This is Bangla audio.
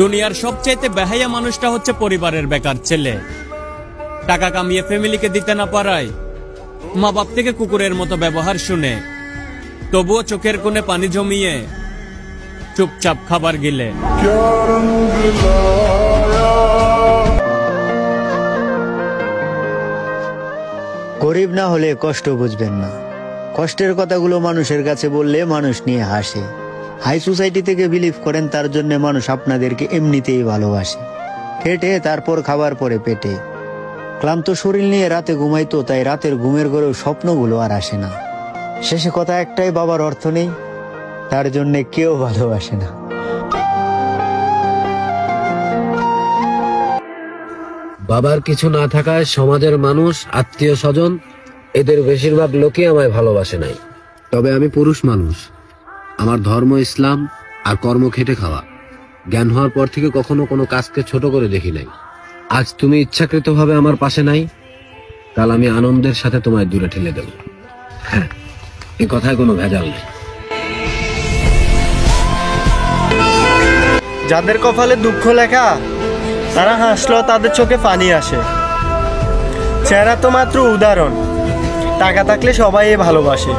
দুনিয়ার সবচাইতে বেহায়া মানুষটা হচ্ছে পরিবারের বেকার ছেলে। টাকা কামিয়ে ফ্যামিলিকে দিতে না পারায় মা বাপ থেকে কুকুরের মতো ব্যবহার শুনে তবুও চোখের কোণে পানি জমিয়ে চুপচাপ খাবার গিলে। গরিব না হলে কষ্ট বুঝবেন না। কষ্টের কথাগুলো মানুষের কাছে বললে মানুষ নিয়ে হাসে। হাই সোসাইটি থেকে বিলিভ করেন, তার জন্য মানুষ আপনাদেরকে এমনিতেই ভালোবাসে। খেটে তারপর খাবার পরে পেটে। ক্লান্ত শরীর নিয়ে রাতে ঘুমাইতো, তাই রাতের ঘুমের ঘরেও স্বপ্নগুলো আর আসে না। শেষে কথা একটাই, বাবার অর্থ নেই, তার জন্য কেউ ভালোবাসে না। বাবার কিছু না থাকায় সমাজের মানুষ, আত্মীয় স্বজন, এদের বেশিরভাগ লোকই আমায় ভালোবাসে নাই। তবে আমি পুরুষ মানুষ, আমার ধর্ম ইসলাম আর কর্ম খেটে খাওয়া। জ্ঞান হওয়ার পর থেকে কখনো কোনো কাজকে ছোট করে দেখি নাই। আজ তুমি ইচ্ছাকৃতভাবে আমার পাশে নাই, কাল আমি আনন্দের সাথে তোমায় দূরে ঠেলে দেব। হ্যাঁ, এই কথায় কোনো ভেজাল নেই। যাদের কপালে দুঃখ লেখা, তারা হাসলেও তাদের চোখে পানি আসে। চেহারা তো মাত্র উদাহরণ, টাকা থাকলে সবাই ভালোবাসে।